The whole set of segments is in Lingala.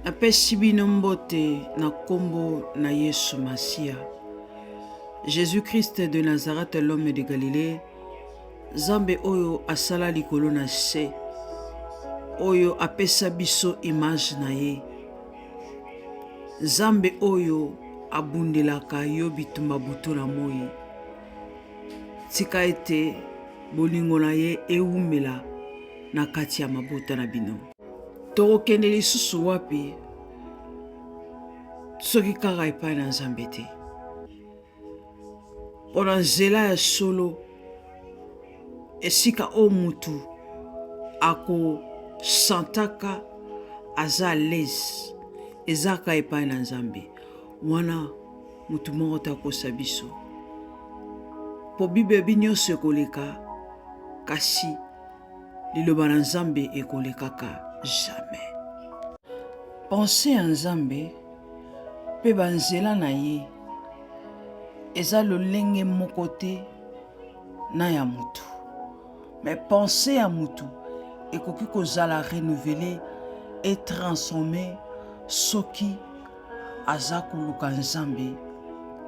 Apesi bino mbote na kombo na Yesu Masia. Jésus-Christ de Nazareth, l'homme de Galilée, Nzambe oyo asala likolo na se, oyo apesa biso image na ye. Nzambe oyo abundelaka yo bitumba butu na moi. Tika ete bolingo na ye eumela na kati ya mabota na bino. Tokokende lisusu wapi soki kaka epai na Nzambe te. Mpona nzela ya solo esika o mutu akosantaka aza lese ezaka epai na Nzambe, wana mutu moko te akosa biso. Po Bible nyonso ekoleka, kasi liloba na Nzambe ekolekaka jamais. Pense ya Nzambe mpe banzela na ye eza lolenge moko te na ya mutu. Mais pense ya mutu ekoki kozala renouvelé et transformé soki aza koluka Nzambe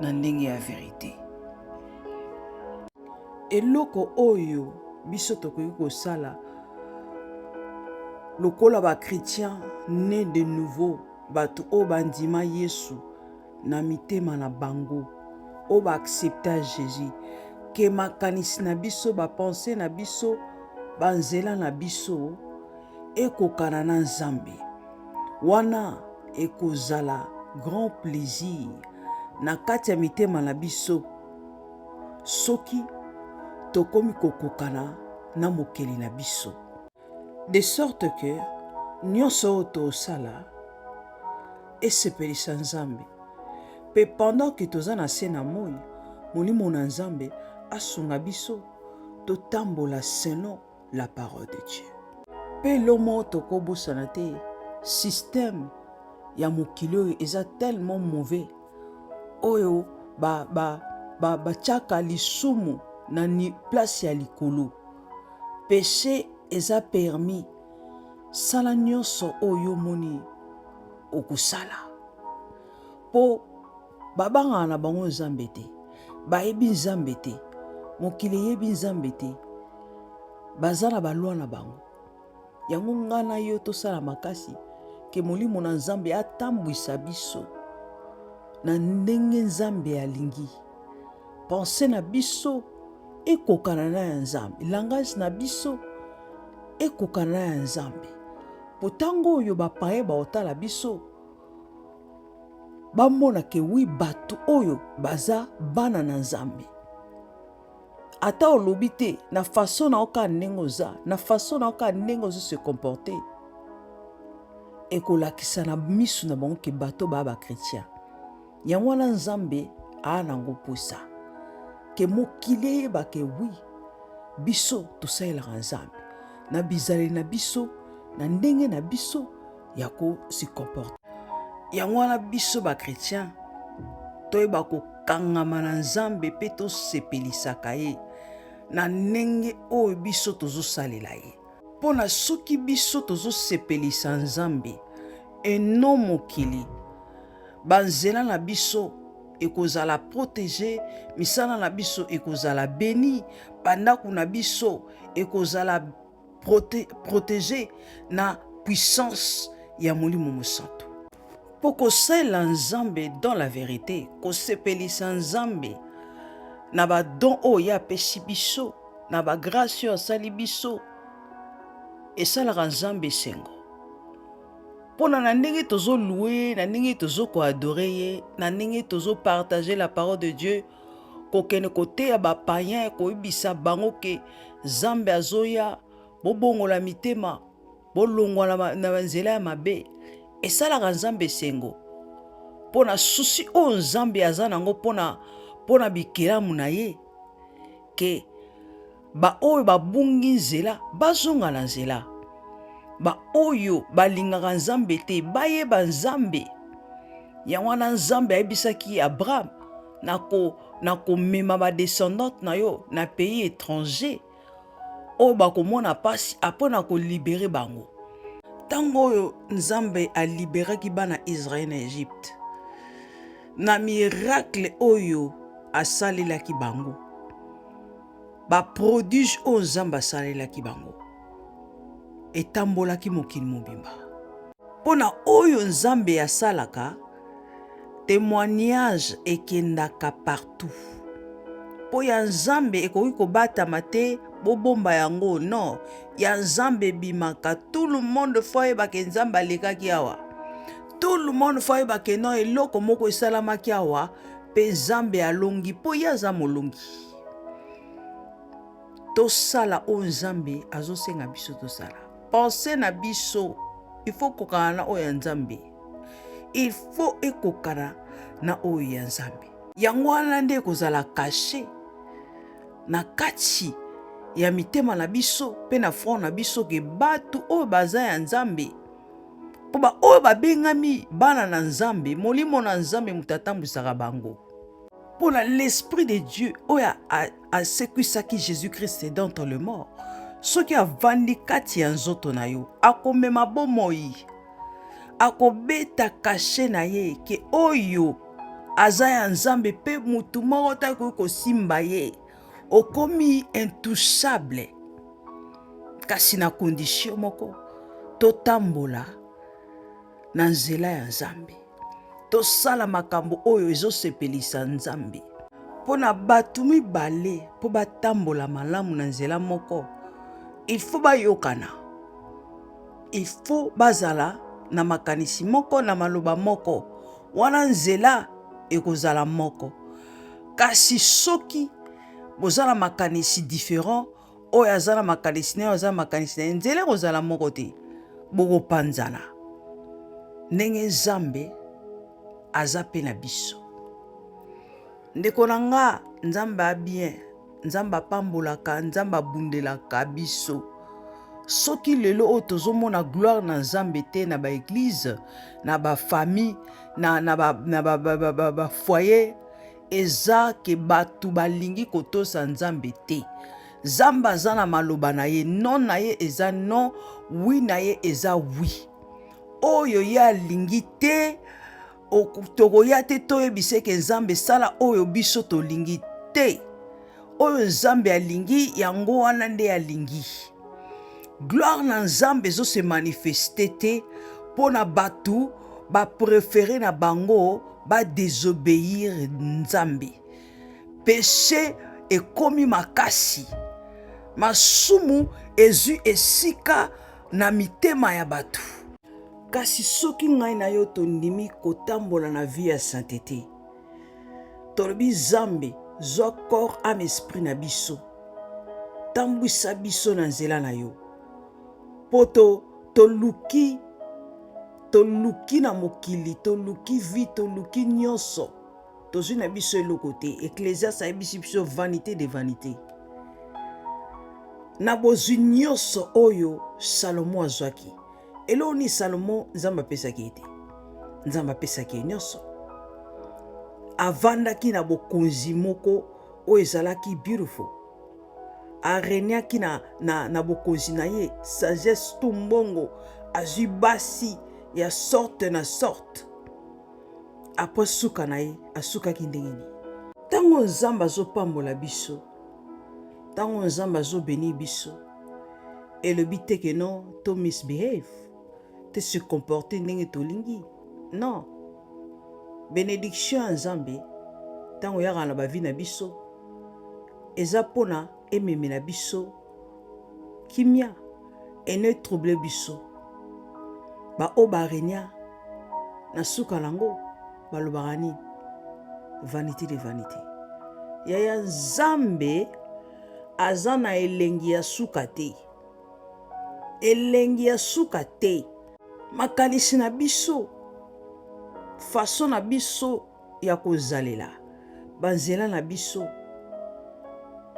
na ndenge ya vérité. Eloko oyo biso tokoki kosala lokola ba chrétien né de nouveau, bato o bandima Yesu na mitema na bango, o ba accepta Jésus, ke makanisi na biso, ba pensée na biso, banzela na biso ekokana na Nzambe. Wana ekozala grand plaisir na kati ya mitema na biso soki tokomi kokokana na mokeli na biso. De sorte que nyonso oyo tosala esepelisa Nzambe. Pe pendant que toza na se na moi, molimo na Nzambe asunga biso totambola selon la parole de Dieu. Pe lomo tokobosana te, système ya mokili oyo eza tellement mauvais oyo batiaka lisumu na ni place ya likolo. Péché eza permis, sala nyonso oyo moni okusala. Po babanga na bango Nzambe te, bayebi Nzambe te, mokili yebi Nzambe te, baza na balwa na bango. Yango ngana yo tosala makasi ke molimo na Nzambe atambwisa biso na ndenge Nzambe alingi. Pense na biso ekokana na ya Nzambe, langage na biso ekokana na ya Nzambe. Potango oyo bapaye baotala biso bamona ke wi bato oyo baza bana na Nzambe. Ata olobi te na façon na oka ndenge oza, na façon na oka ndenge ozo se comporter, ekolakisa na misu na bango ke bato ba chrétien. Yango wana Nzambe nango posa ke mokili eyeba ke wi biso tosalelaka Nzambe na bizaleli na biso, na ndenge na biso ya ko se comporter. Yango wana biso ba chrétien toyeba kokangama na Nzambe pe tosepelisaka ye na ndenge oyo biso tozosalela ye. Mpona soki biso tozosepelisa Nzambe eno mokili, banzela na biso ekozala protégé, misala na biso ekozala béni, bandako na biso ekozala protégé na puissance ya Molimo Mosantu. Po kosalela Nzambe dans la vérité, kosepelisa Nzambe na ba don oyo apesi biso, na ba grâce oyo asali biso, esalaka Nzambe sengo. Pona na ndenge tozo louer, na ndenge tozo ko adorer ye, na ndenge tozo partager la parole de Dieu, kokene kote ya ba païen koyebisa bango ke Nzambe azoya, bobongola mitema, bolongwa na banzela ya mabe, esalaka Nzambe sengo. Pona susi oyo Nzambe aza nango pona bikelamu na ye, ke ba oyo babungi nzela bazonga na nzela, ba oyo balingaka Nzambe te bayeba Nzambe. Yango wana Nzambe ayebisaki Abraham na komema ba descendante na yo na pays étranger oyo bakomona pasi apona kolibere bango. Tango oyo Nzambe aliberaki bana Israël na Égypte, na miracle oyo asalelaki bango, ba prodige oyo Nzambe asalelaki bango, etambolaki mokili mobimba. Pona oyo Nzambe asalaka, témoignage ekendaka partout. Po ya Nzambe ekoki kobatama te bobomba yango, non. Ya Nzambe bimaka, tout le monde foye bake Nzambe alekaki awa. Tout le monde foye bake non eloko moko esalamaki awa, pe Nzambe alongi po yaza molongi. Tosala o Nzambe azosenga biso tosala. Pensez na biso, il faut kokana na oyo ya Nzambe. Il faut ekokana na oyo ya Nzambe. Yango wana nde kozala caché na kati ya mitema na biso pe na front na biso ke batu oyo baza ya Nzambe. Po ba oyo babengami bana na Nzambe, molimo na Nzambe mutatambwisaka bango. Pour l'Esprit de Dieu oyo asekwisaki Jésus-Christ d'entre les morts, soki avandi kati ya nzoto na yo, akomema bomoi, akobeta kashe na ye ke oyo aza ya Nzambe pe mutu moko takoki kosimba ye, okomi intouchable. Kasi na condition moko, totambola na nzela ya Nzambe, tosala makambo oyo ezosepelisa Nzambe. Pona batu mibale po batambola malamu na nzela moko, il faut bayokana, il faut bazala na makanisi moko na maloba moko, wana nzela ekozala moko. Kasi soki bozala makanisi différent, oyo azala makanisi na azala makanisi na nzela ekozala moko te, bokopanzana. Ndenge Nzambe aza pe na biso. Ndeko na nga, Nzambe a bien, Nzambe apambolaka, Nzambe abundelaka biso. Soki lelo oyo tozomona gloire na Nzambe te na ba église, na ba famille, na ba foyer, eza ke batu balingi kotosa Nzambe te. Nzambe aza na maloba na ye, non na ye eza non, oui na ye eza oui. Oyo ye alingi te, tokoya te toyebise ke Nzambe sala oyo biso tolingi te. Oyo Nzambe alingi, yango wana nde alingi. Gloire na Nzambe zo se manifeste te, pona batu ba préféré na bango ba désobéir Nzambe. Péché ekomi makasi, masumu ezu esika na mitema ya batu. Kasi soki ngai na yo tondimi kotambola na vie ya sainteté, tolobi Nzambe zwa corps âme esprit na biso, tambwisa biso na nzela na yo, poto toluki na mokili, toluki vi, toluki nyonso, tozwi na biso eloko te. Ecclésiaste ayebisi biso vanité de vanité. Na bozwi nyonso oyo Salomo azwaki, eloko ni Salomo Nzambe apesaki ete, Nzambe apesaki nyonso. Avandaki na bokonzi moko oyo ezalaki beautiful, areniaki na bokonzi na ye, sagesse to mbongo, azwi basi ya sorte na sorte. Apres suka na ye, asukaki ndenge nini. Tango Nzambe azopambola biso, tango Nzambe azobeni biso, elobi te ke non to misbehave, te se comporter ndenge tolingi. Non. Bénédiction ya Nzambe tango yaka na bavi na biso, eza pona ememe na biso kimia, ene trouble biso. Ba o barenia na suka lango balobaka nini? Vanité de vanité. Yaya Nzambe aza na elengi ya suka te. Elengi ya suka te. Makanisi na biso, façon na biso ya kozalela, banzela na biso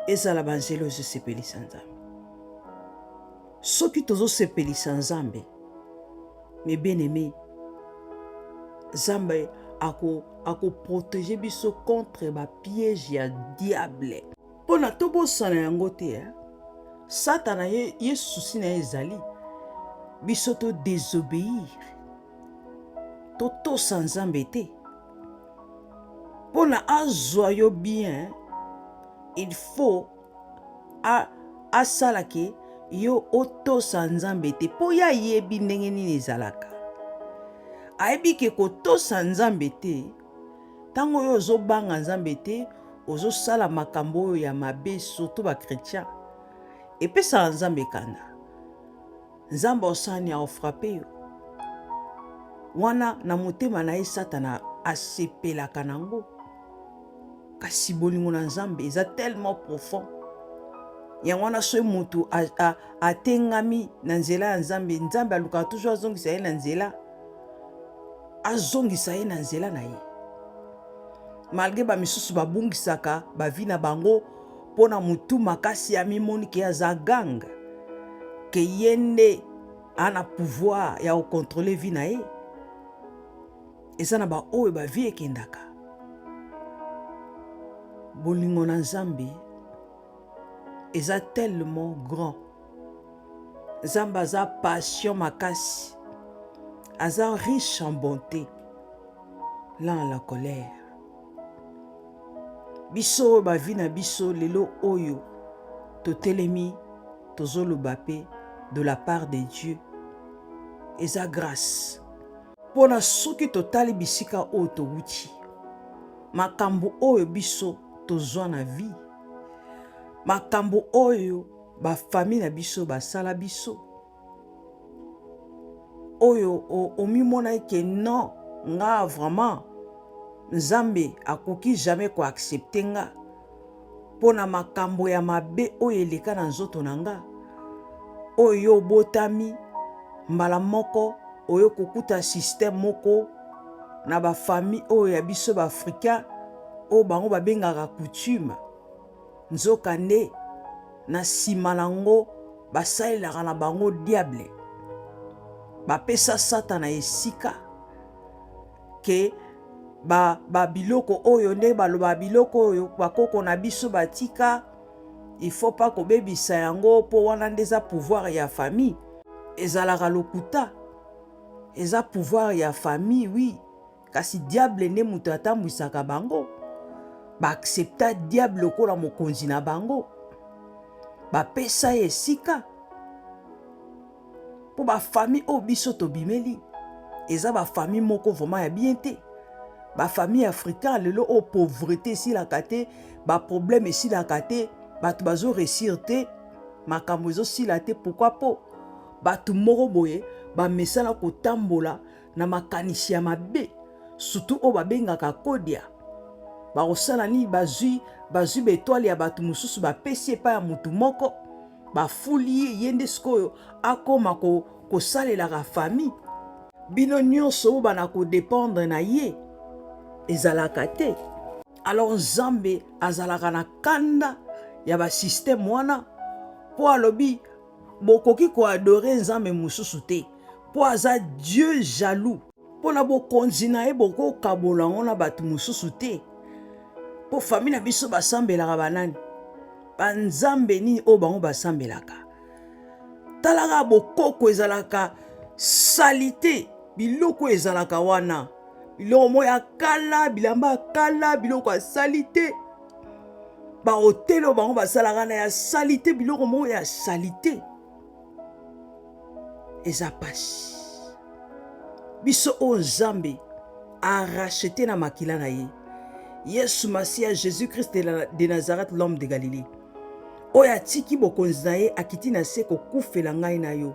ezala banzela ezosepelisa Nzambe. Soki tozosepelisa Nzambe, mes bien-aimés, Nzambe ako protéger biso contre ba piège ya diable. Pona tobosana yango te, Satana ye souci na ezali biso to désobéir totosa nzambe te mpona azwa yo bien il faut asala ke yo otosa nzambe te mpo ye ayebi ndenge nini ezalaka. Ayebi ke kotosa nzambe te ntango oyo ozobanga nzambe te ozosala makambo oyo ya mabe surtout bakretien epesaka nzambe kanda. Nzambe osani aofrape yo wana na motema na ye Satana asepelaka nango. Kasi bolingo na nzambe eza tellement profond. Yango wana soki moto atengami na nzela ya nzambe, nzambe alukaka toujours azongisa ye na nzela, azongisa ye na nzela na ye. Malgré bamisusu babungisaka bavi na bango mpona motu makasi ya mimoni ke aza gang, ke ye nde ana pouvoir ya kokontrole vi na ye. Eza na baoyo bavi ekendaka. Bolingo na nzambe eza tellement grand. Nzambe aza passion makasi, aza riche en bonté, lent à la colère. Biso oyo bavi na biso lelo oyo totelemi tozoloba pe de la part de Dieu eza grâce. Mpona soki totali bisika oyo towuti, makambo oyo biso tozwa na vie, makambo oyo bafamille na biso basala biso, oyo omimona eke non nga vraiment nzambe akoki jamais koaccepte nga mpona makambo ya mabe oyo eleka na nzoto na nga, oyo yo obotami mbala moko oyo kokuta système moko na bafamille oyo ya biso baafrikain oyo bango babengaka coutume, nzoka nde na nsima nango basalelaka na bango diable, bapesa Satana esika ke biloko oyo nde baloba biloko oyo bakoko na biso batika, il faut pas kobebisa yango mpo wana nde eza pouvoir ya famille. Ezalaka lokuta, eza pouvoir ya famille, oui, kasi diable nde moto atambwisaka bango, baaccepta diable lokola mokonzi na bango, bapesa ye esika mpo bafamille oyo biso tobimeli eza bafamille moko vraiment ya bien te. Bafamille africaine lelo oyo pauvreté esilaka te, baproblème esilaka te, bato bazoresir te, makambo ezosila te. Pourquoi po bato moko boye bamesana kotambola na makanisi ya mabe, surtout oyo babengaka kodia, bakosala nini, bazwi betwale ya bato mosusu bapesi epai ya motu moko, bafuli ye nde sikoyo akoma kosalelaka famille. Bino nyonso oyo bana kodépendre na ye ezalaka te. Alors nzambe azalaka na kanda ya basystème wana mpo alobi bokoki koadore nzambe mosusu te, mpo aza Dieu jaloux. Mpona bokonzi na ye bokokabola ngo na bato mosusu te. Mpo famille na biso basambelaka banani? Banzambe nini oyo bango basambelaka? Talaka bokoko ezalaka salite, biloko ezalaka wana, biloko mo ya kala, bilamba ya kala, biloko ya salite, bahotel oyo bango basalaka na ya salite, biloko mo ya salite. Eza pasi. Biso oyo Nzambe arachete na makila na ye, Yesu Masia, Jésus-Christ de Nazareth, l'homme de Galilée, oyo atiki bokonzi na ye akiti na se kokufela ngai na yo,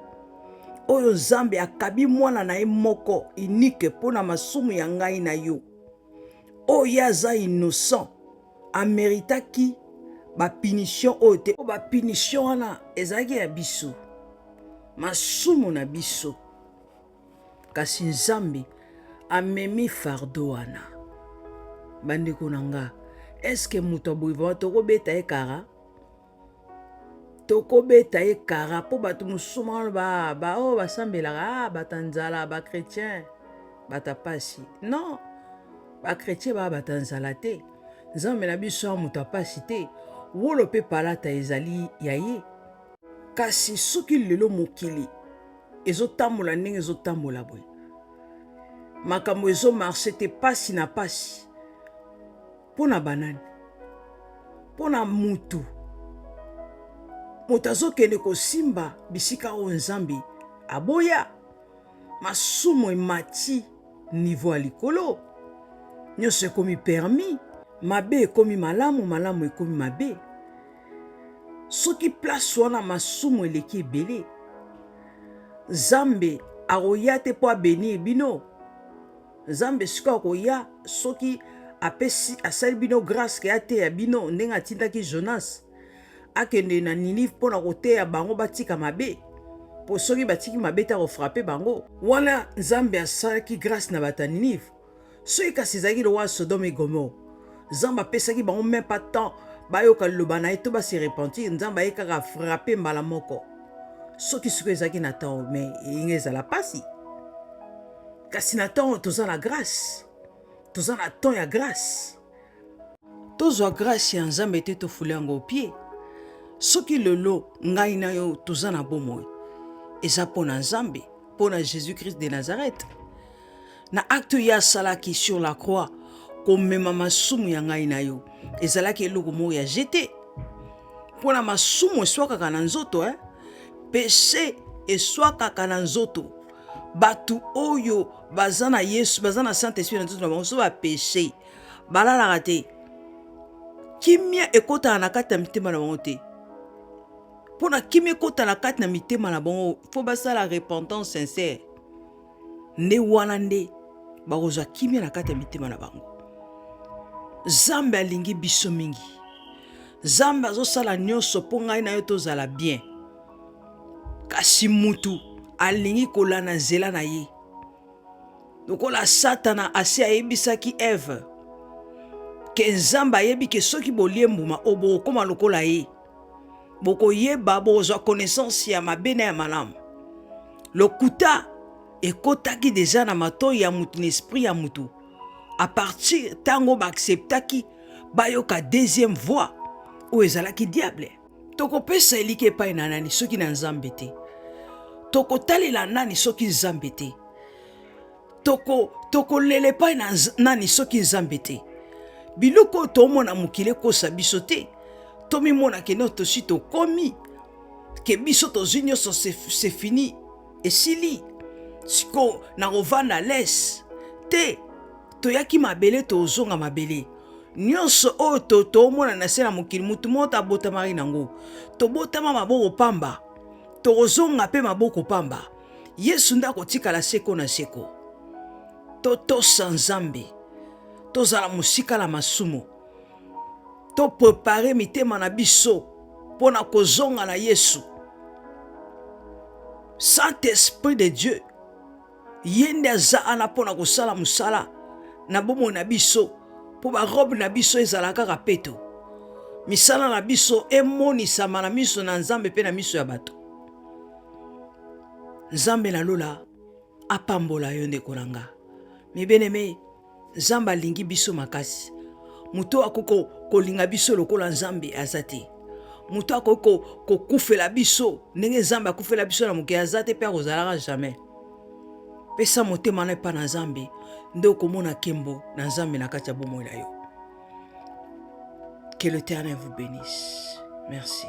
oyo Nzambe akabi mwana na ye moko unique mpona masumu ya ngai na yo, oyo aza innocent ameritaki bapunition oyo te. Bapunition wana ezalaki ya biso, masumu na biso, kasi Nzambe amemi fardo wana. Bandeko na nga, eske moto aboyeva tokobeta ye kara? Tokobeta ye kara po bato mosusu wana oyo basambelaka batanzala bakretien batapasi? Non, bakretien batanzala te. Nzambe na biso ya moto apasi te, wolo pe palata ezali ya ye. Kasi soki lelo mokili ezotambola ndenge ezotambola boye makambo ezomarche te pasi na pasi mpo na banani mpo na mutu moto azokende kosimba bisika oyo nzambe aboya masumu emati niveau ya likolo nyonso ekomi permis mabe ekomi malamu malamu ekomi mabe soki place wana masumu eleki ebele nzambe akoya te mpo abenir bino nzambe sikoyo akoya soki asali bino grâce ke ateya bino ndenge atindaki Jonas akende na Ninive mpona koteya bango batika mabe po soki batiki mabe te akofrape bango wana nzambe asalaki grâce na bato ya Ninive soki kasi ezalaki lowa Sodome et Gomorre nzambe apesaki bango même pas temps bayoka liloba na ye to base repentir nzambe aye kaka frape mbala moko soki sikoyo ezalaki na temps me eyinga ezala pasi kasi na temps toza na grâce toza na temps ya grâce tozwa grâce ya nzambe te tofula yango opie soki lelo ngai na yo toza na bomoi eza mpo na nzambe mpo na Jésus-Christ de Nazareth na acte ya asalaki sur la croix komema masumu ya ngai na yo ezalaki eloko moko ya jete mpo na masumu eswakaka na nzoto péché eswakaka na nzoto batu oyo baza na Yesu baza na Saint-Esprit na nzoto na bango so bapéché balalaka te kimia ekotaka na kati ya mitema na bango te mpo na kimia ekota na kati na mitema na bango fo basala repentance sincère nde wana nde bakozwa kimia na kati ya mitema na bango nzambe alingi biso mingi nzambe azosala nyonso mpo ngai na yo tozala bien kasi mutu alingi kolanda nzela na ye lokola satana asi ayebisaki Eve ke nzambe ayebi ke soki bolie mbuma oyo bokokoma lokola ye bokoyeba bokozwa connaissance ya mabe na ya malamu lokuta ekotaki deja na matoi ya mutu na esprit ya mutu a partir tango baacceptaki bayoka deuxième voix oyo ezalaki diable tokopesa elike epai na nani soki na nzambe te tokotalela nani soki nzambe te tokolela epai na nani soki nzambe te biloko oyo tomona mokili ekosa biso te tomimona ke no tosi tokomi ke biso tozwi nyonso se fini esili siko na kovanda lese te toyaki mabele tozonga mabele nyonso oyo tomona na se na mokili mutu moko tabotamaki nango tobotama maboko pamba tokozonga mpe maboko pamba Yesu nde akotikala seko na seko totosa nzambe tozala mosika na masumu toprepare mitema na biso mpo na kozonga na Yesu Saint-Esprit de Dieu ye nde aza ana mpo na kosala mosala na bomoi na biso mpo barobe na biso ezala kaka peto misala na biso emonisama na miso na nzambe mpe na miso ya bato nzambe nalola apambola yo ndeko na nga mibeneme nzambe alingi biso makasi muto akoko kolinga biso lokola nzambe aza te muto akoko kokufela biso ndenge nzambe akufela biso na mokili aza te mpe akozalaka jamais pesa motema na epa na nzambe nde okomona nkembo na nzambe na kati ya bomoi na yo. Que l'Éternel vous bénisse. Merci.